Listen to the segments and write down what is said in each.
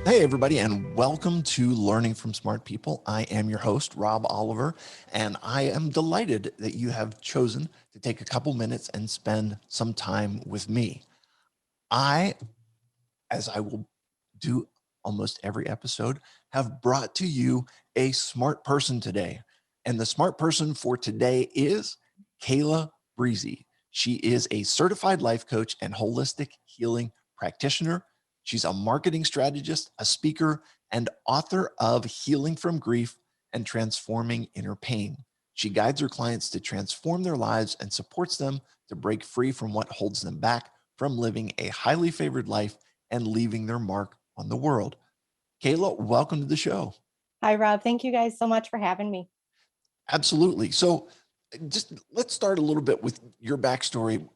Hey, everybody, and welcome to Learning from Smart People. I am your host, Rob Oliver, and I am delighted that you have chosen to take a couple minutes and spend some time with me. I, as I will do almost every episode, have brought to you a smart person today. And the smart person for today is Kayla Brissi. She is a certified life coach and holistic healing practitioner. She's a marketing strategist, a speaker, and author of Healing from Grief and Transforming Inner Pain. She guides her clients to transform their lives and supports them to break free from what holds them back from living a highly favored life and leaving their mark on the world. Kayla, welcome to the show. Hi, Rob. Thank you guys so much for having me. Absolutely. So, just let's start a little bit with your backstory.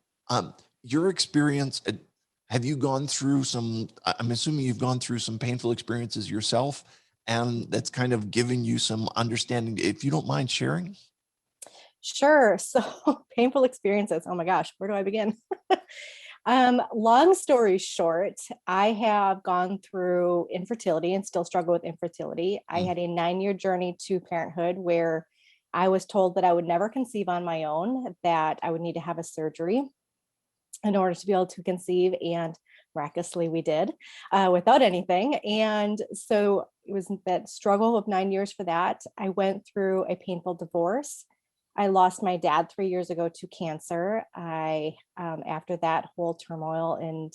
Your experience. Have you gone through some? I'm assuming you've gone through some painful experiences yourself, and that's kind of given you some understanding. If you don't mind sharing. Sure. So painful experiences. Oh my gosh, where do I begin? Long story short, I have gone through infertility and still struggle with infertility. I Mm, had a 9-year journey to parenthood where I was told that I would never conceive on my own, that I would need to have a surgery in order to be able to conceive. And miraculously, we did without anything. And so it was that struggle of 9 years for that. I went through a painful divorce. I lost my dad 3 years ago to cancer. After that whole turmoil and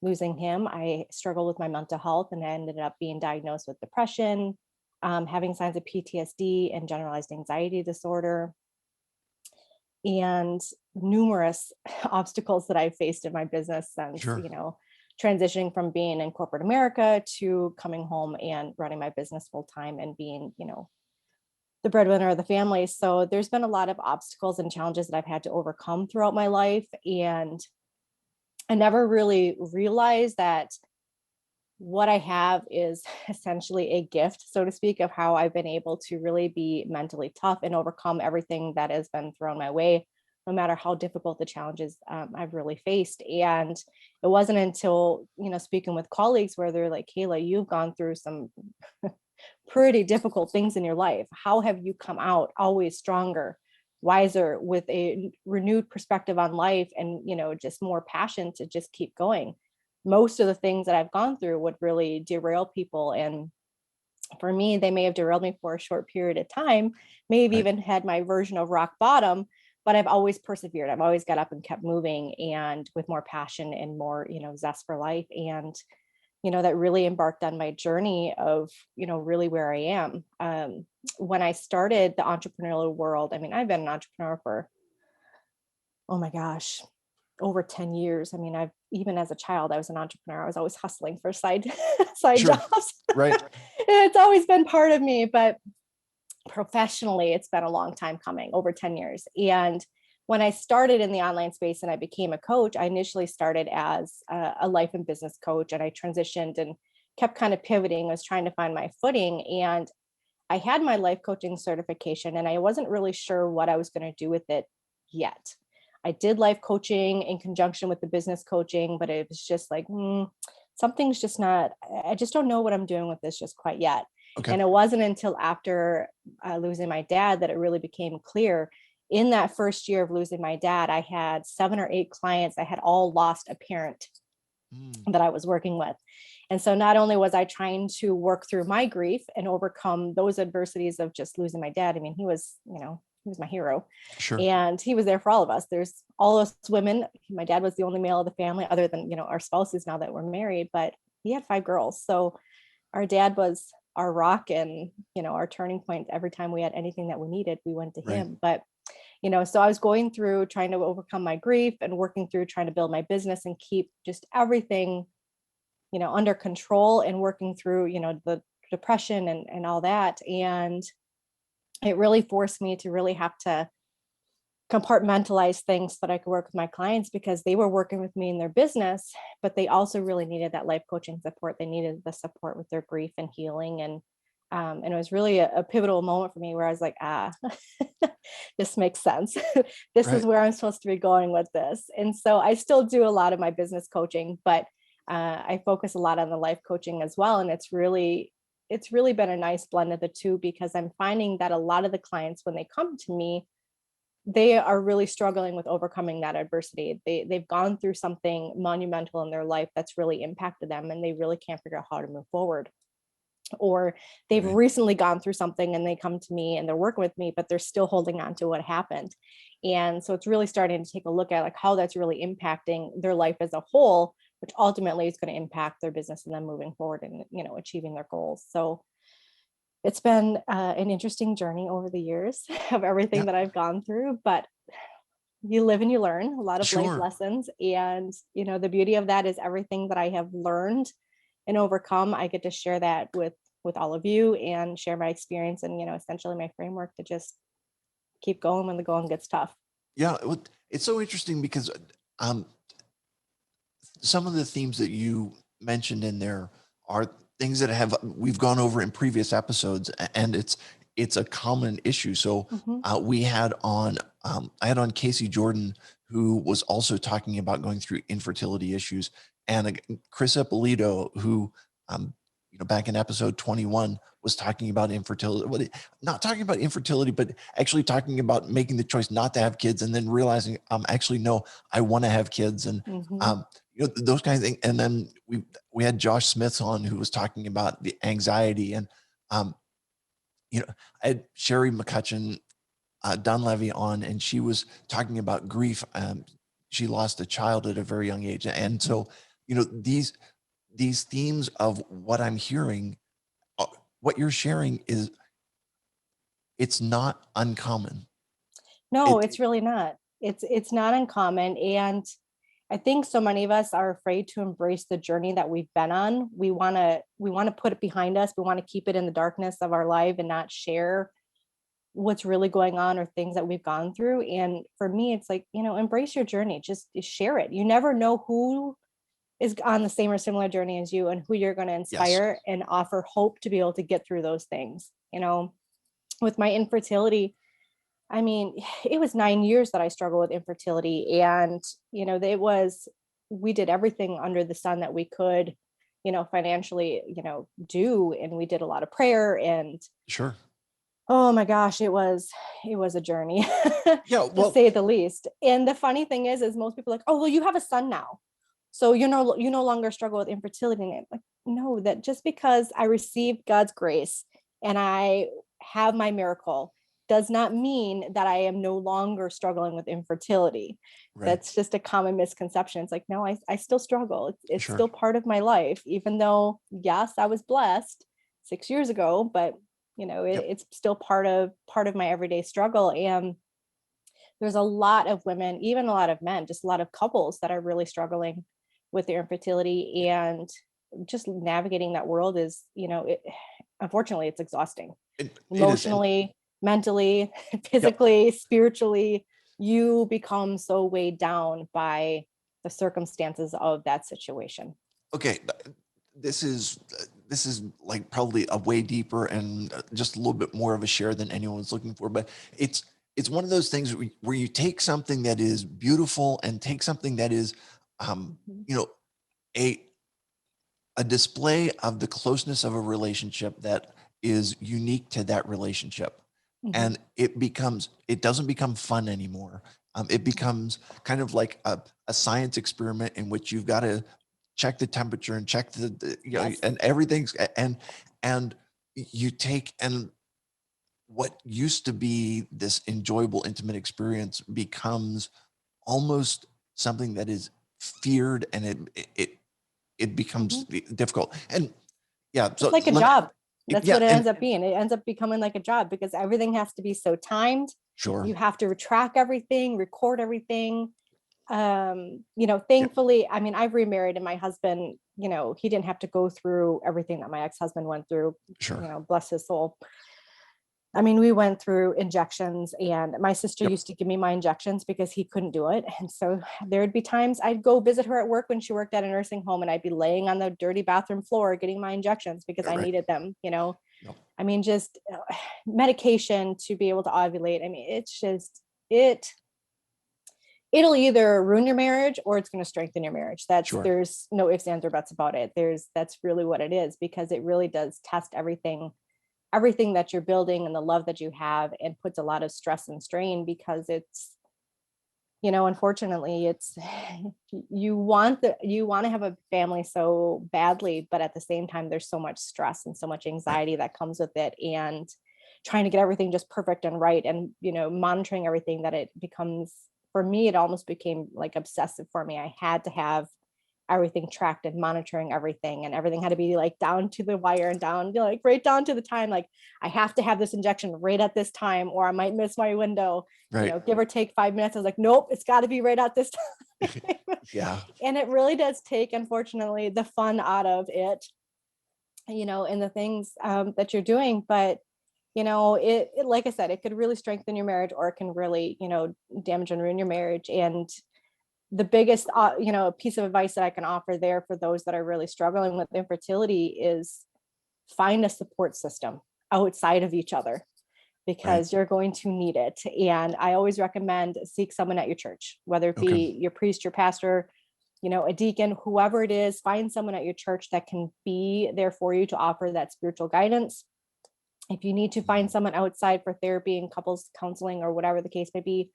losing him, I struggled with my mental health and I ended up being diagnosed with depression, having signs of PTSD and generalized anxiety disorder, and numerous obstacles that I've faced in my business since, sure. transitioning from being in corporate America to coming home and running my business full time and being, the breadwinner of the family. So there's been a lot of obstacles and challenges that I've had to overcome throughout my life. And I never really realized that what I have is essentially a gift, so to speak, of how I've been able to really be mentally tough and overcome everything that has been thrown my way, no matter how difficult the challenges I've really faced. And it wasn't until, speaking with colleagues where they're like, Kayla, you've gone through some pretty difficult things in your life. How have you come out always stronger, wiser, with a renewed perspective on life and, just more passion to just keep going? Most of the things that I've gone through would really derail people. And for me, they may have derailed me for a short period of time, may have Right. even had my version of rock bottom, but I've always persevered. I've always got up and kept moving and with more passion and more, zest for life. And that really embarked on my journey of, really where I am. When I started the entrepreneurial world, I mean, I've been an entrepreneur for, oh my gosh, over 10 years. I mean, I've even as a child, I was an entrepreneur. I was always hustling for side side Sure. jobs. Right. It's always been part of me, but professionally, it's been a long time coming, over 10 years. And when I started in the online space and I became a coach, I initially started as a life and business coach, and I transitioned and kept kind of pivoting. I was trying to find my footing, and I had my life coaching certification, and I wasn't really sure what I was going to do with it yet. I did life coaching in conjunction with the business coaching, but it was just like, something's just not, I just don't know what I'm doing with this just quite yet. Okay. And it wasn't until after losing my dad that it really became clear. In that first year of losing my dad, I had 7 or 8 clients. I had all lost a parent Mm, that I was working with. And so not only was I trying to work through my grief and overcome those adversities of just losing my dad. I mean, he was my hero sure. and he was there for all of us. There's all us women. My dad was the only male of the family other than, our spouses now that we're married, but he had 5 girls. So our dad was our rock and, our turning point. Every time we had anything that we needed, we went to Right. him. But so I was going through trying to overcome my grief and working through trying to build my business and keep just everything, under control and working through, the depression and all that. And it really forced me to really have to compartmentalize things so that I could work with my clients because they were working with me in their business, but they also really needed that life coaching support. They needed the support with their grief and healing. And it was really a pivotal moment for me where I was like, this makes sense. This is Right. where I'm supposed to be going with this. And so I still do a lot of my business coaching, but I focus a lot on the life coaching as well. And it's really been a nice blend of the two, because I'm finding that a lot of the clients, when they come to me, they are really struggling with overcoming that adversity. They've gone through something monumental in their life that's really impacted them, and they really can't figure out how to move forward. Or they've Right. recently gone through something and they come to me and they're working with me, but they're still holding on to what happened. And so it's really starting to take a look at like how that's really impacting their life as a whole, which ultimately is going to impact their business and them moving forward and, achieving their goals. So it's been an interesting journey over the years of Yeah, everything that I've gone through, but you live and you learn a lot of life sure. lessons. And, the beauty of that is everything that I have learned and overcome, I get to share that with all of you and share my experience and, essentially my framework to just keep going when the going gets tough. Yeah, it's so interesting because um, some of the themes that you mentioned in there are things that have we've gone over in previous episodes, and it's a common issue. So Mhm. we had on I had on Casey Jordan, who was also talking about going through infertility issues, and Chris Ippolito, who back in episode 21 was talking about infertility. Not talking about infertility, but actually talking about making the choice not to have kids, and then realizing actually no, I want to have kids, and Mhm. um, those kind of things. And then we had Josh Smith on, who was talking about the anxiety, and um, I had Sherry McCutcheon Dunleavy on, and she was talking about grief. She lost a child at a very young age, and so these themes of what I'm hearing, uh, what you're sharing is it's not uncommon. No, It it's really not. It's not uncommon. And I think so many of us are afraid to embrace the journey that we've been on. We want to put it behind us. We want to keep it in the darkness of our life and not share what's really going on or things that we've gone through. And for me, it's like, embrace your journey, just share it. You never know who is on the same or similar journey as you and who you're going to yes, inspire and offer hope to be able to get through those things. With my infertility, I mean, it was 9 years that I struggled with infertility. And, we did everything under the sun that we could, financially, do. And we did a lot of prayer and, sure, oh my gosh, it was a journey yeah, to well, say the least. And the funny thing is most people are like, oh, well, you have a son now, so you no longer struggle with infertility. And I'm like, no, that just because I received God's grace and I have my miracle does not mean that I am no longer struggling with infertility. right, That's just a common misconception. It's like, no, I still struggle. It's sure, still part of my life, even though, yes, I was blessed 6 years ago, but yep, it's still part of my everyday struggle. And there's a lot of women, even a lot of men, just a lot of couples that are really struggling with their infertility. And just navigating that world is, unfortunately, it's exhausting it is, and emotionally, mentally, yep. physically, spiritually. You become so weighed down by the circumstances of that situation. Okay, this is like probably a way deeper and just a little bit more of a share than anyone's looking for, but it's one of those things where you take something that is beautiful and take something that is Mhm. you know a a display of the closeness of a relationship that is unique to that relationship, Mhm. and it doesn't become fun anymore. It becomes kind of like a science experiment in which you've got to check the temperature and check Yes. and everything's and you take, and what used to be this enjoyable intimate experience becomes almost something that is feared, and it becomes Mhm. difficult. And yeah, It's so like a let me, job. That's yeah, what it and ends up being. It ends up becoming like a job because everything has to be so timed. sure, You have to track everything, record everything. yeah, Thankfully, I mean, I've remarried and my husband, he didn't have to go through everything that my ex-husband went through, sure, bless his soul. I mean, we went through injections, and my sister yep, used to give me my injections because he couldn't do it. And so there'd be times I'd go visit her at work when she worked at a nursing home, and I'd be laying on the dirty bathroom floor getting my injections because yeah, I right, needed them, yep, I mean, just medication to be able to ovulate. I mean, it's just, it, it'll either ruin your marriage or it's going to strengthen your marriage. Sure. There's no ifs, ands, or buts about it. That's really what it is, because it really does test everything that you're building and the love that you have, and puts a lot of stress and strain, because it's, unfortunately, it's you want to have a family so badly, but at the same time there's so much stress and so much Right. anxiety that comes with it, and trying to get everything just perfect and right, and monitoring everything, that it becomes, for me, it almost became like obsessive for me. I had to have everything tracked and monitoring everything, and everything had to be like down to the wire and down, like right down to the time. Like, I have to have this injection right at this time or I might miss my window, Right. give or take 5 minutes. I was like, nope, it's got to be right at this time. Yeah. And it really does take, unfortunately, the fun out of it, and the things that you're doing. But it, like I said, it could really strengthen your marriage, or it can really, damage and ruin your marriage. And the biggest piece of advice that I can offer there for those that are really struggling with infertility is find a support system outside of each other, Right. because you're going to need it. And I always recommend seek someone at your church, whether it Okay. be your priest, your pastor, a deacon, whoever it is. Find someone at your church that can be there for you to offer that spiritual guidance. If you need to find someone outside for therapy and couples counseling or whatever the case may be,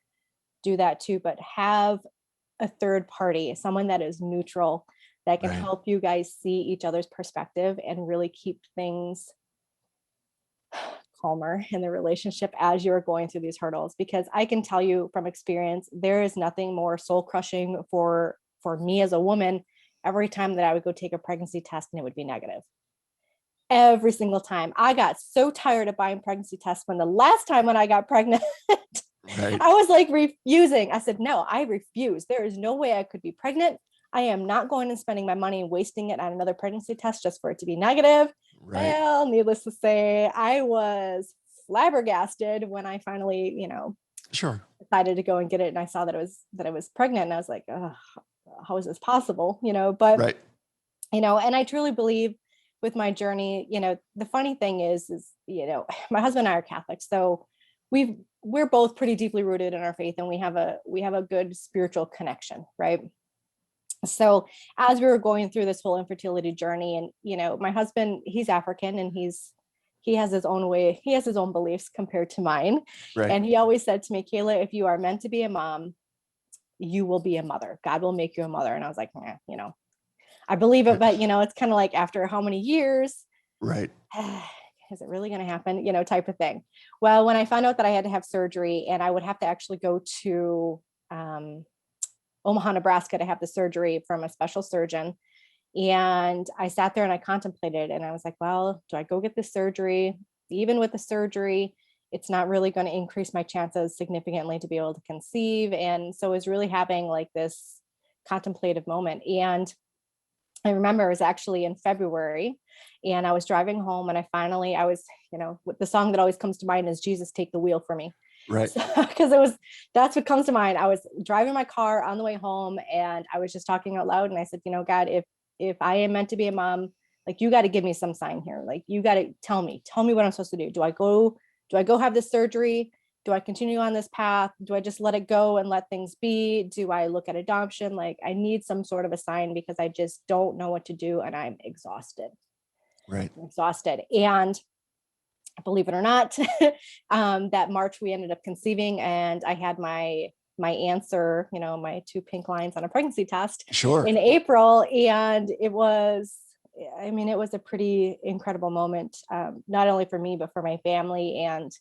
do that too. But have a third party, someone that is neutral, that can Right. help you guys see each other's perspective and really keep things calmer in the relationship as you're going through these hurdles. Because I can tell you from experience, there is nothing more soul crushing for me as a woman every time that I would go take a pregnancy test and it would be negative. Every single time. I got so tired of buying pregnancy tests. When the last time when I got pregnant, Right. I was like refusing. I said, no, I refuse. There is no way I could be pregnant. I am not going and spending my money and wasting it on another pregnancy test just for it to be negative. Right. Well, needless to say, I was flabbergasted when I finally, Sure. decided to go and get it. And I saw that I was pregnant. And I was like, oh, how is this possible? But, Right. and I truly believe with my journey, the funny thing is, my husband and I are Catholics. So we're both pretty deeply rooted in our faith, and we have a good spiritual connection, right? So as we were going through this whole infertility journey, and my husband, he's African, and he has his own way, he has his own beliefs compared to mine. Right. And he always said to me, Kayla, if you are meant to be a mom, you will be a mother. God will make you a mother. And I was like, I believe it, Right. but it's kind of like, after how many years Right. is it really going to happen, type of thing. Well, when I found out that I had to have surgery and I would have to actually go to Omaha, Nebraska to have the surgery from a special surgeon. And I sat there and I contemplated, and I was like, well, do I go get this surgery? Even with the surgery, it's not really going to increase my chances significantly to be able to conceive. And so I was really having like this contemplative moment. And I remember it was actually in February, and I was driving home, and I was, the song that always comes to mind is Jesus Take the Wheel for Me. Right. So, because that's what comes to mind. I was driving my car on the way home, and I was just talking out loud, and I said, God, if I am meant to be a mom, like, you got to give me some sign here. Like, you got to tell me what I'm supposed to do. Do I go have this surgery? Do I continue on this path? Do I just let it go and let things be? Do I look at adoption? Like, I need some sort of a sign, because I just don't know what to do, and I'm exhausted. Right. And believe it or not, that March we ended up conceiving, and I had my answer, my two pink lines on a pregnancy test Sure. in April. And it was a pretty incredible moment, not only for me, but for my family. And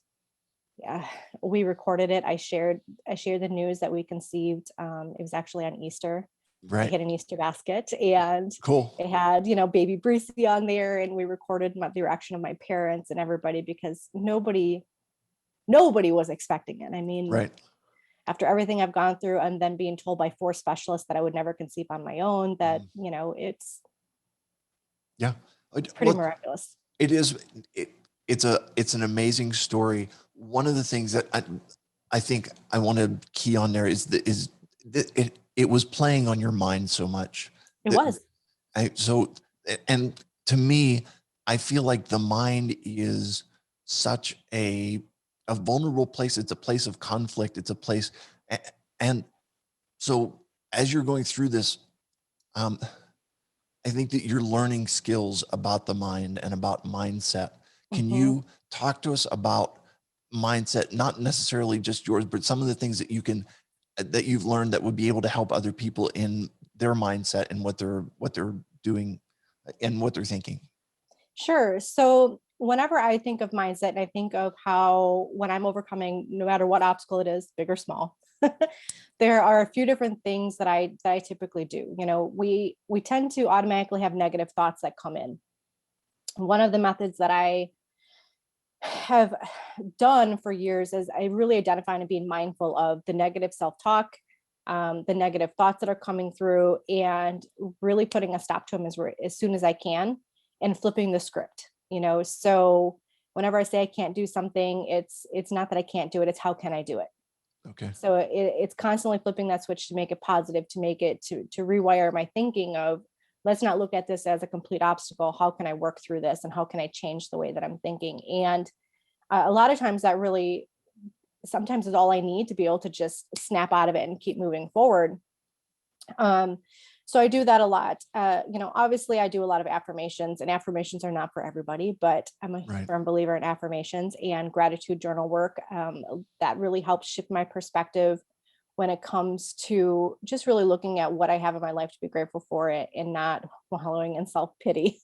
yeah, we recorded it. I shared the news that we conceived. It was actually on Easter. I Right. hid an Easter basket, and Cool. it had, baby Brissi on there, and we recorded the reaction of my parents and everybody, because nobody was expecting it. I mean, Right. after everything I've gone through, and then being told by 4 specialists that I would never conceive on my own, that, Mhm. it's Yeah. pretty Well, miraculous. it is. It's an amazing story. One of the things that I think I want to key on there is that it was playing on your mind so much It that was. so, and to me, I feel like the mind is such a vulnerable place. It's a place of conflict. It's a place, and So as you're going through this, um, I think that you're learning skills about the mind and about mindset. Can Mhm. you talk to us about mindset, not necessarily just yours, but some of the things that you can that you've learned that would be able to help other people in their mindset and what they're doing and what they're thinking? Sure. So whenever I think of mindset, I think of how when I'm overcoming, no matter what obstacle it is, big or small, there are a few different things that I typically do. We tend to automatically have negative thoughts that come in. One of the methods that I have done for years is I really identify and being mindful of the negative self-talk, the negative thoughts that are coming through, and really putting a stop to them as soon as I can, and flipping the script. So whenever I say I can't do something, it's not that I can't do it; it's how can I do it. Okay. So it's constantly flipping that switch to make it positive, to make it to rewire my thinking of, let's not look at this as a complete obstacle. How can I work through this, and how can I change the way that I'm thinking? And a lot of times that really sometimes is all I need to be able to just snap out of it and keep moving forward. Um, so I do that a lot. Obviously I do a lot of affirmations, and affirmations are not for everybody, but I'm a Right. firm believer in affirmations and gratitude journal work. That really helps shift my perspective when it comes to just really looking at what I have in my life to be grateful for it, and not wallowing in self-pity,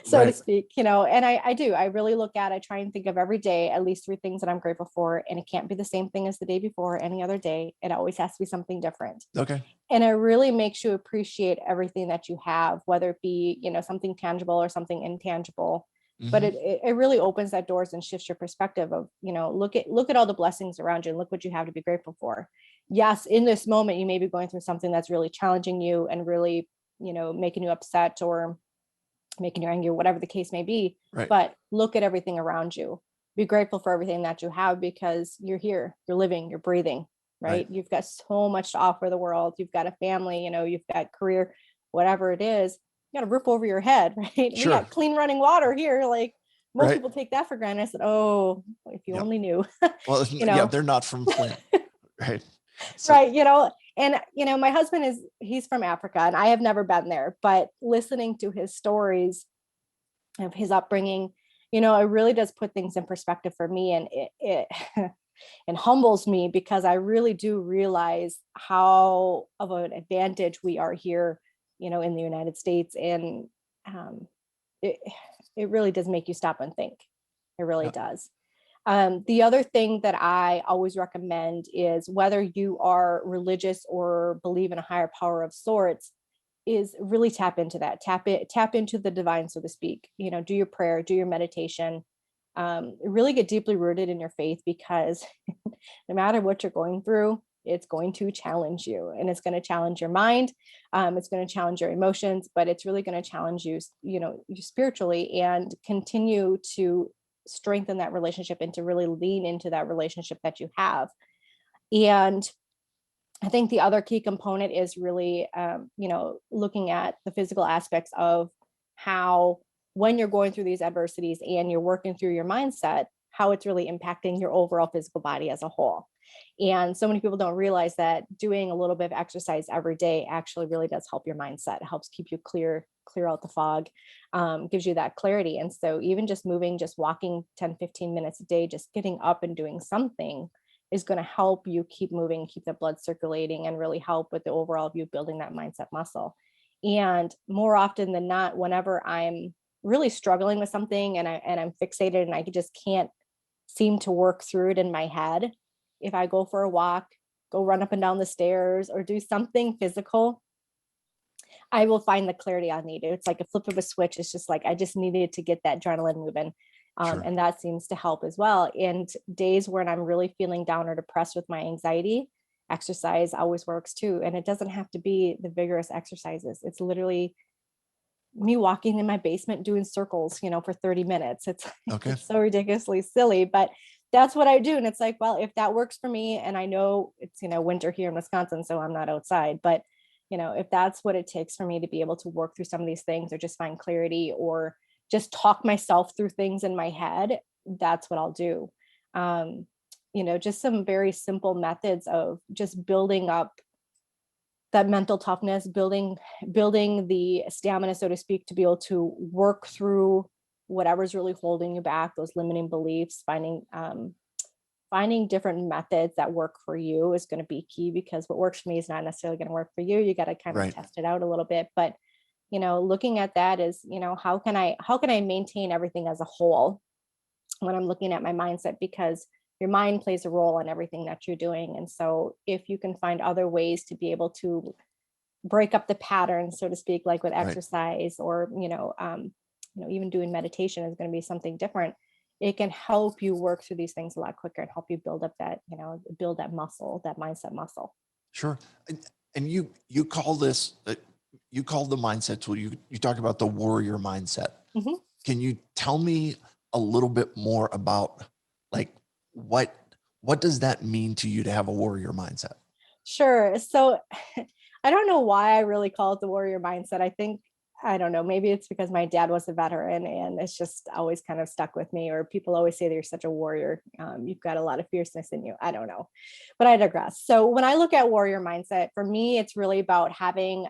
so to Right. speak. And I really look at, I try and think of every day at least three things that I'm grateful for. And it can't be the same thing as the day before, or any other day. It always has to be something different. Okay. And it really makes you appreciate everything that you have, whether it be, something tangible or something intangible. But Hmm. it really opens that doors and shifts your perspective of, look at all the blessings around you, and look what you have to be grateful for. Yes, in this moment, you may be going through something that's really challenging you and really, making you upset or making you angry, whatever the case may be. Right. But look at everything around you. Be grateful for everything that you have, because you're here, you're living, you're breathing, Right. right? You've got so much to offer the world. You've got a family, you've got career, whatever it is. You got a roof over your head, right? We Sure. got clean running water here. Like, most Right. people take that for granted. I said, oh, if you Yep. only knew, Well, you yeah, know, they're not from Flint. Right. So, right. And my husband he's from Africa, and I have never been there, but listening to his stories of his upbringing, it really does put things in perspective for me. And it it humbles me, because I really do realize how of an advantage we are here, in the United States. And um, it, it really does make you stop and think. It really yeah. does. The other thing that I always recommend is, whether you are religious or believe in a higher power of sorts, is really tap into that, tap into the divine, so to speak. Do your prayer, do your meditation, really get deeply rooted in your faith, because no matter what you're going through, it's going to challenge you, and it's going to challenge your mind. It's going to challenge your emotions, but it's really going to challenge you, you spiritually, and continue to strengthen that relationship, and to really lean into that relationship that you have. And I think the other key component is really, looking at the physical aspects of how, when you're going through these adversities and you're working through your mindset, how it's really impacting your overall physical body as a whole. And so many people don't realize that doing a little bit of exercise every day actually really does help your mindset. It helps keep you clear out the fog, gives you that clarity. And so even just moving, just walking 10-15 minutes a day, just getting up and doing something, is going to help you keep moving, keep the blood circulating, and really help with the overall of you building that mindset muscle. And more often than not, whenever I'm really struggling with something, and I'm fixated, and I just can't seem to work through it in my head, if I go for a walk, go run up and down the stairs, or do something physical, I will find the clarity I need. It's like a flip of a switch. It's just like I just needed to get that adrenaline moving. Sure. And that seems to help as well. And days when I'm really feeling down or depressed with my anxiety, exercise always works too. And it doesn't have to be the vigorous exercises. It's literally me walking in my basement doing circles, for 30 minutes. It's Okay. it's so ridiculously silly, but that's what I do. And it's like, well, if that works for me, and I know it's, winter here in Wisconsin, so I'm not outside, but if that's what it takes for me to be able to work through some of these things, or just find clarity, or just talk myself through things in my head, that's what I'll do. Just some very simple methods of just building up that mental toughness, building the stamina, so to speak, to be able to work through whatever's really holding you back, those limiting beliefs, finding different methods that work for you is going to be key, because what works for me is not necessarily going to work for you. You got to kind of Right. test it out a little bit. But, looking at that is, how can I maintain everything as a whole when I'm looking at my mindset, because your mind plays a role in everything that you're doing. And so if you can find other ways to be able to break up the patterns, so to speak, like with Right. exercise, or even doing meditation is going to be something different. It can help you work through these things a lot quicker and help you build up that, build that muscle, that mindset muscle. Sure. And you call this you call the mindset tool. You talk about the warrior mindset. Mhm. Can you tell me a little bit more about like what what does that mean to you to have a warrior mindset? Sure. So I don't know why I really call it the warrior mindset. I don't know, maybe it's because my dad was a veteran and it's just always kind of stuck with me, or people always say that you're such a warrior. You've got a lot of fierceness in you. I don't know, but I digress. So when I look at warrior mindset, for me, it's really about having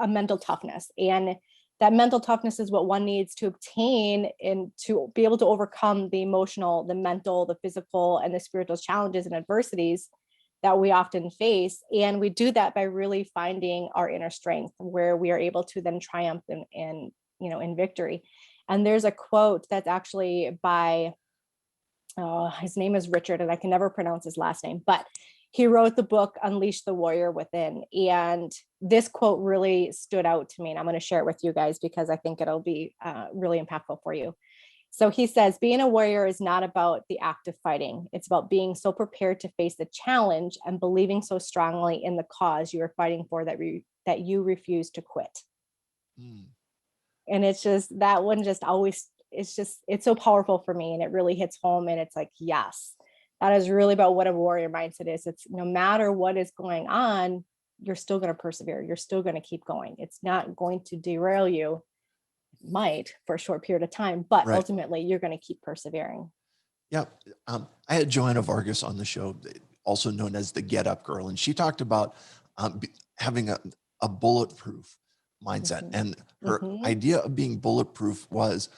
a mental toughness. And that mental toughness is what one needs to obtain and to be able to overcome the emotional, the mental, the physical, and the spiritual challenges and adversities that we often face. And we do that by really finding our inner strength, where we are able to then triumph in victory. And there's a quote that's actually by his name is Richard, and I can never pronounce his last name, but he wrote the book Unleash the Warrior Within. And this quote really stood out to me, and I'm going to share it with you guys because I think it'll be really impactful for you. So he says, being a warrior is not about the act of fighting. It's about being so prepared to face the challenge and believing so strongly in the cause you are fighting for that you refuse to quit. Mm, And it's just, that one just always, it's so powerful for me, and it really hits home. And it's like, yes, that is really about what a warrior mindset is. It's no matter what is going on, you're still going to persevere. You're still going to keep going. It's not going to derail you. It might for a short period of time, but right. ultimately you're going to keep persevering. Yeah. I had Joanna Vargas on the show, also known as the Get Up Girl, and she talked about having a bulletproof mindset. Mhm. And her Mhm. idea of being bulletproof was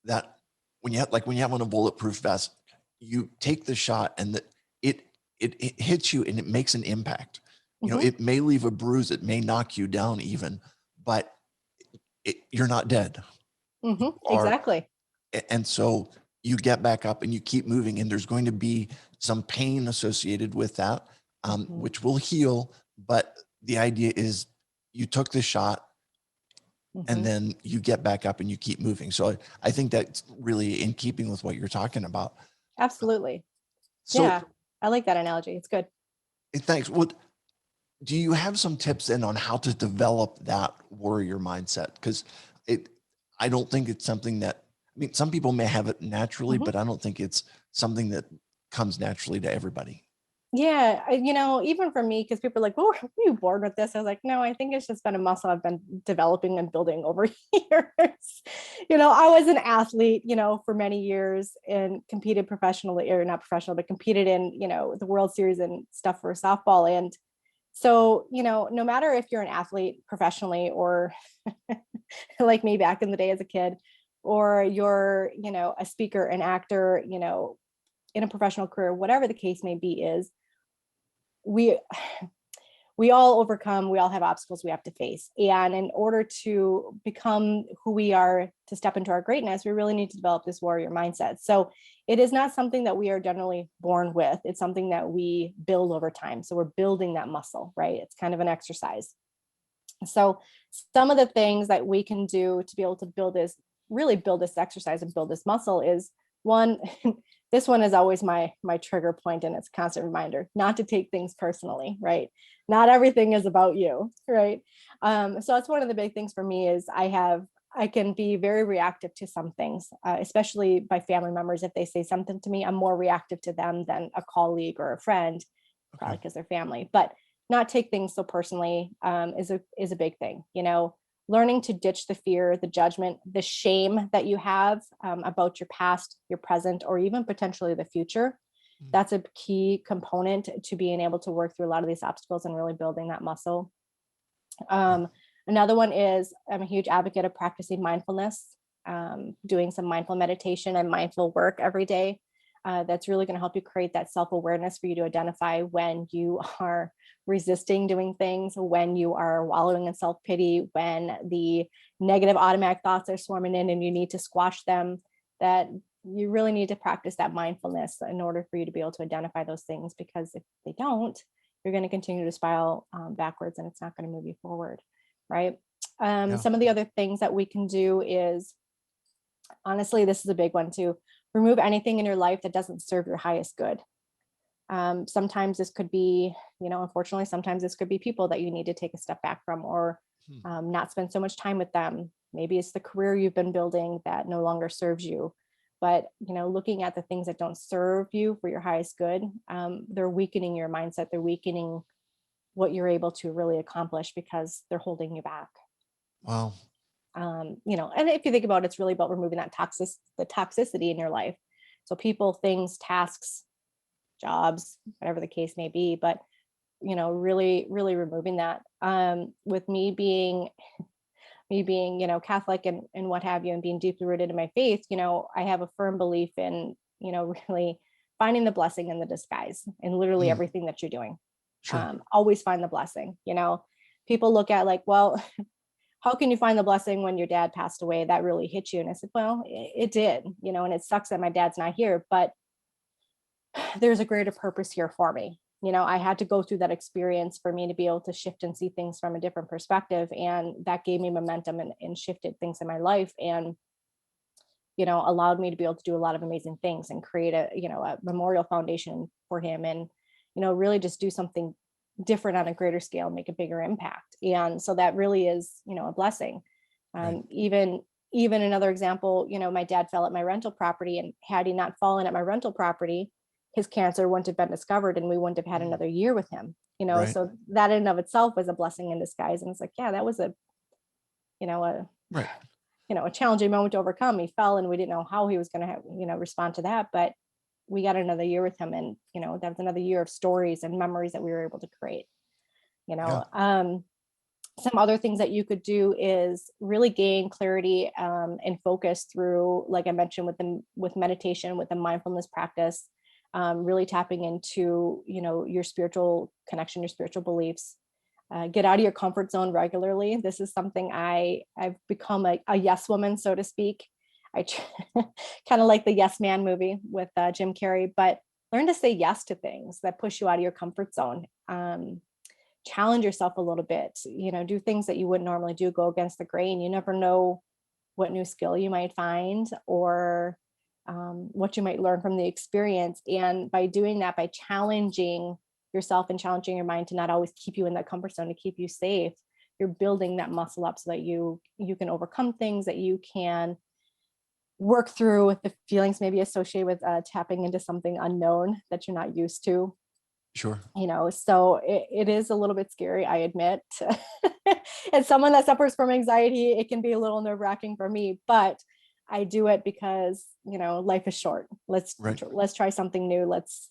that when you have on a bulletproof vest, you take the shot and it hits you and it makes an impact. Mhm. It may leave a bruise, it may knock you down even, but you're not dead. You Mhm. are Exactly. and so you get back up and you keep moving, and there's going to be some pain associated with that, Mhm. which will heal. But the idea is you took the shot and Mhm. then you get back up and you keep moving. So I think that's really in keeping with what you're talking about. Absolutely. So Yeah. I like that analogy. It's good. thanks. What do you have some tips then on how to develop that warrior mindset? Because it, I don't think it's something that, I mean, some people may have it naturally, Mhm. but I don't think it's something that comes naturally to everybody. Yeah, even for me, because people are like, "Oh, are you bored with this?" I was like, "No, I think it's just been a muscle I've been developing and building over years." I was an athlete, for many years, and competed professionally, or not professional, but competed in, the World Series and stuff for softball. And so, no matter if you're an athlete professionally, or like me back in the day as a kid, or you're, a speaker, an actor, in a professional career, whatever the case may be, is we we all overcome, we all have obstacles we have to face. And in order to become who we are, to step into our greatness, we really need to develop this warrior mindset. So it is not something that we are generally born with. It's something that we build over time. So we're building that muscle, right? It's kind of an exercise. So some of the things that we can do to be able to really build this exercise and build this muscle is one, this one is always my trigger point, and it's a constant reminder not to take things personally, right? Not everything is about you, right? So that's one of the big things for me is I can be very reactive to some things, especially by family members. If they say something to me, I'm more reactive to them than a colleague or a friend, Okay. probably because they're family. But not take things so personally is a big thing. Learning to ditch the fear, the judgment, the shame that you have about your past, your present, or even potentially the future. Mm, That's a key component to being able to work through a lot of these obstacles and really building that muscle. Um, Another one is I'm a huge advocate of practicing mindfulness, doing some mindful meditation and mindful work every day. That's really going to help you create that self-awareness for you to identify when you are resisting doing things, when you are wallowing in self-pity, when the negative automatic thoughts are swarming in and you need to squash them, that you really need to practice that mindfulness in order for you to be able to identify those things, because if they don't, you're going to continue to spiral backwards and it's not going to move you forward, right? Yeah. Some of the other things that we can do is, honestly, this is a big one too, remove anything in your life that doesn't serve your highest good. Sometimes this could be, unfortunately, sometimes this could be people that you need to take a step back from, or Hmm. not spend so much time with them. Maybe it's the career you've been building that no longer serves you. But, looking at the things that don't serve you for your highest good, they're weakening your mindset. They're weakening what you're able to really accomplish because they're holding you back. Wow. And if you think about it, it's really about removing the toxicity in your life. So people, things, tasks, jobs, whatever the case may be, but really, really removing that. With me being, Catholic and what have you, and being deeply rooted in my faith, I have a firm belief in, really finding the blessing in the disguise in literally Mm. everything that you're doing. Sure. Always find the blessing. People look at like, well, how can you find the blessing when your dad passed away? That really hit you. And I said, well, it did, and it sucks that my dad's not here, but there's a greater purpose here for me. I had to go through that experience for me to be able to shift and see things from a different perspective. And that gave me momentum and shifted things in my life, and, allowed me to be able to do a lot of amazing things and create a memorial foundation for him, and, really just do something different on a greater scale, make a bigger impact. And so that really is, a blessing. Right. Even another example, my dad fell at my rental property, and had he not fallen at my rental property, his cancer wouldn't have been discovered and we wouldn't have had Mm. another year with him. Right. So that in and of itself was a blessing in disguise. And it's like, yeah, that was a, you know, a, Right. a challenging moment to overcome. He fell and we didn't know how he was going to, respond to that, but we got another year with him. And, that was another year of stories and memories that we were able to create, you Yeah. know. Some other things that you could do is really gain clarity and focus through, like I mentioned, with meditation, with the mindfulness practice, really tapping into, your spiritual connection, your spiritual beliefs. Get out of your comfort zone regularly. This is something I've become a yes woman, so to speak. I kind of like the Yes Man movie with Jim Carrey, but learn to say yes to things that push you out of your comfort zone. Challenge yourself a little bit, do things that you wouldn't normally do, go against the grain. You never know what new skill you might find, or what you might learn from the experience. And by doing that, by challenging yourself and challenging your mind to not always keep you in that comfort zone, to keep you safe, you're building that muscle up so that you can overcome things, that you can work through with the feelings maybe associated with tapping into something unknown that you're not used to. Sure. So it is a little bit scary, I admit. As someone that suffers from anxiety, it can be a little nerve-wracking for me, but I do it because, life is short. Right. Let's try something new. Let's,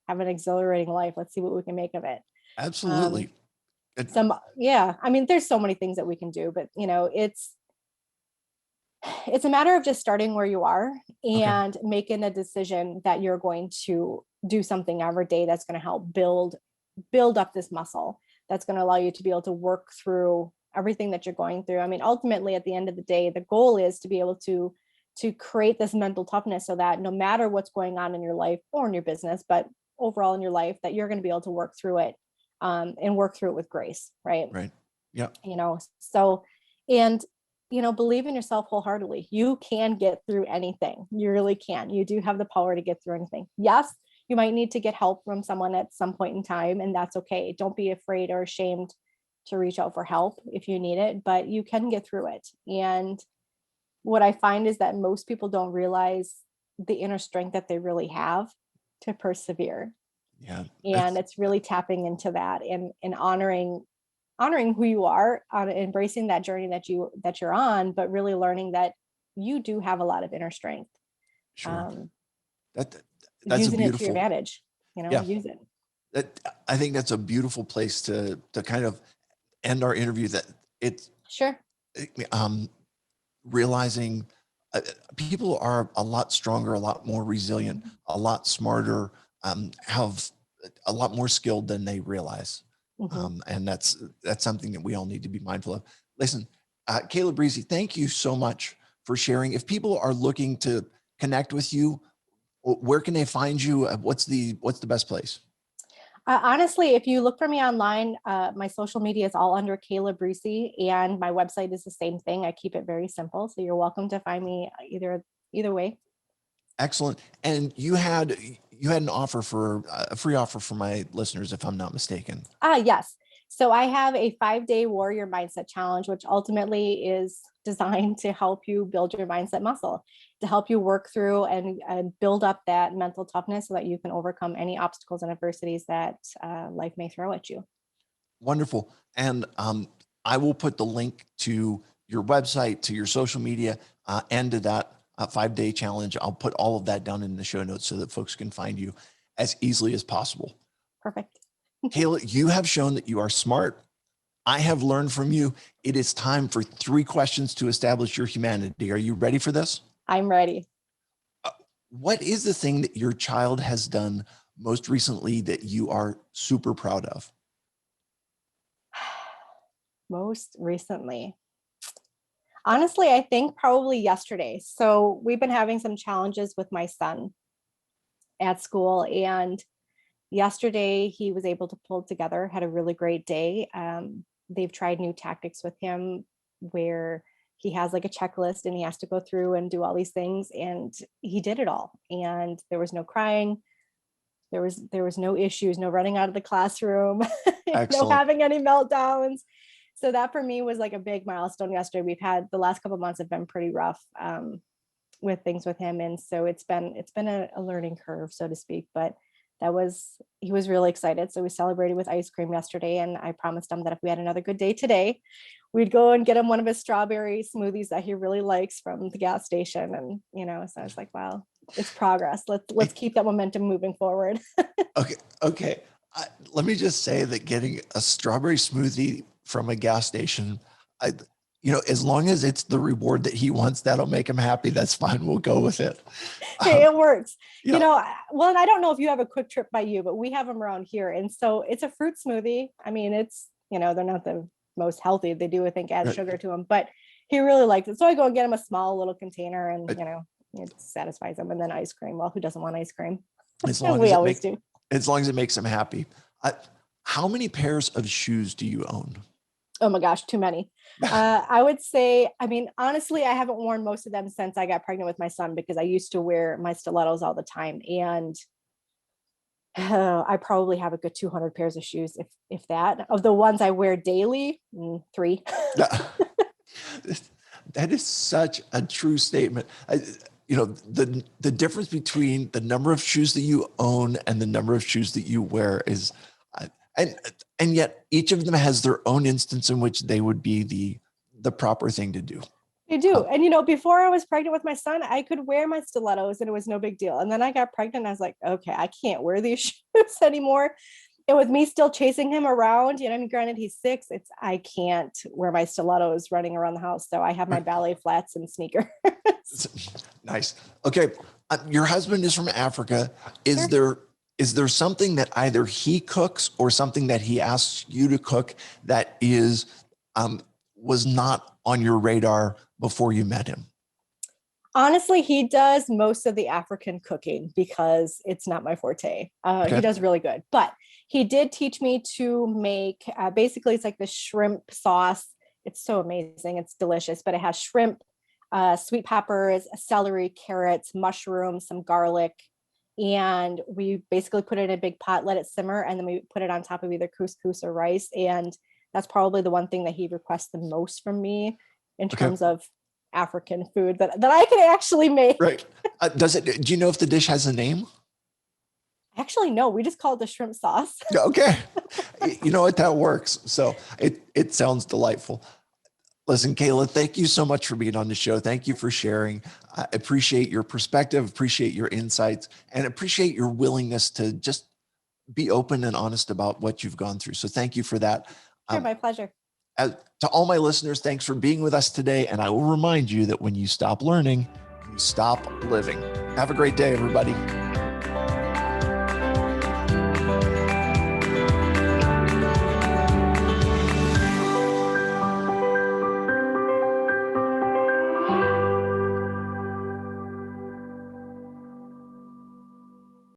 have an exhilarating life. Let's see what we can make of it. Um, Absolutely. It- yeah, I mean, there's so many things that we can do, but it's a matter of just starting where you are okay. and making a decision that you're going to do something every day that's going to help build up this muscle, that's going to allow you to be able to work through everything that you're going through. I mean, ultimately, at the end of the day, the goal is to be able to create this mental toughness so that no matter what's going on in your life or in your business, but overall in your life, that you're going to be able to work through it, and work through it with grace, right? Right. Yeah. So, and believe in yourself wholeheartedly. You can get through anything. You really can. You do have the power to get through anything. Yes, you might need to get help from someone at some point in time, and that's okay. Don't be afraid or ashamed to reach out for help if you need it, but you can get through it. And what I find is that most people don't realize the inner strength that they really have to persevere. Yeah. And That's it's really tapping into that, and honoring who you are, on embracing that journey that you're on, but really learning that you do have a lot of inner strength. sure. Um, That that's a Using it to your beautiful. advantage, Yeah. use it. I think that's a beautiful place to kind of end our interview. That it's Sure. um, realizing people are a lot stronger, a lot more resilient, a lot smarter, have a lot more skilled than they realize. Mhm. And that's something that we all need to be mindful of. Listen, Kayla Brissi, thank you so much for sharing. If people are looking to connect with you, where can they find you? What's the best place? Honestly, if you look for me online, my social media is all under Kayla Brissi, and my website is the same thing. I keep it very simple, so you're welcome to find me either way. Excellent. And you had an offer for a free offer for my listeners, if I'm not mistaken. Yes. So I have a 5-day warrior mindset challenge, which ultimately is designed to help you build your mindset muscle, to help you work through and build up that mental toughness so that you can overcome any obstacles and adversities that life may throw at you. Wonderful. And I will put the link to your website, to your social media, and to that 5-day challenge. I'll put all of that down in the show notes so that folks can find you as easily as possible. Perfect. Kayla, you have shown that you are smart. I have learned from you. It is time for 3 questions to establish your humanity. Are you ready for this? I'm ready. What is the thing that your child has done most recently that you are super proud of? Most recently. Honestly, I think probably yesterday. So we've been having some challenges with my son at school, and yesterday he was able to pull together, had a really great day. They've tried new tactics with him where he has like a checklist and he has to go through and do all these things, and he did it all. And there was no crying, there was no issues, no running out of the classroom, no Excellent. having any meltdowns. So that for me was like a big milestone yesterday. We've had the last couple of months have been pretty rough with things with him, and so it's been a learning curve, so to speak. But he was really excited. So we celebrated with ice cream yesterday, and I promised him that if we had another good day today, we'd go and get him one of his strawberry smoothies that he really likes from the gas station. And so I was like, wow, it's progress. Let's keep that momentum moving forward. Okay. Okay. Let me just say that getting a strawberry smoothie from a gas station, I, as long as it's the reward that he wants, that'll make him happy. That's fine. We'll go with it. Hey, Um, it works. yeah. Well, and I don't know if you have a Quick Trip by you, but we have them around here. And so it's a fruit smoothie. I mean, they're not the most healthy. They do, I think, add Right, sugar to them, but he really likes it. So I go and get him a small little container, and, right. it satisfies him. And then ice cream. Well, who doesn't want ice cream? As long We as it always makes, do. as long as it makes him happy. Uh, how many pairs of shoes do you own? Oh my gosh, too many. I would say, I mean, honestly, I haven't worn most of them since I got pregnant with my son because I used to wear my stilettos all the time. And I probably have a good 200 pairs of shoes, if that. Of the ones I wear daily, 3. That is such a true statement. The difference between the number of shoes that you own and the number of shoes that you wear is, uh, and and yet each of them has their own instance in which they would be the proper thing to do. They do. Um, And before I was pregnant with my son, I could wear my stilettos and it was no big deal. And then I got pregnant and I was like, okay, I can't wear these shoes anymore. And with me still chasing him around, I mean, granted he's 6, I can't wear my stilettos running around the house. So I have my ballet flats and sneakers. nice. Okay, your husband is from Africa. Is Sure. there something that either he cooks or something that he asks you to cook that is um, was not on your radar before you met him? Honestly, he does most of the African cooking because it's not my forte. He Okay. does really good, but he did teach me to make basically it's like the shrimp sauce. It's so amazing. It's delicious, but it has shrimp, sweet peppers, celery, carrots, mushrooms, some garlic. And we basically put it in a big pot, let it simmer, and then we put it on top of either couscous or rice. And that's probably the one thing that he requests the most from me in Okay. terms of African food that I can actually make. Right. Do you know if the dish has a name? Actually, no, we just call it the shrimp sauce. Okay. You know what? That works. So it sounds delightful. Listen, Kayla, thank you so much for being on the show. Thank you for sharing. I appreciate your perspective, appreciate your insights, and appreciate your willingness to just be open and honest about what you've gone through. So thank you for that. Sure, my pleasure. To all my listeners, thanks for being with us today. And I will remind you that when you stop learning, you stop living. Have a great day, everybody.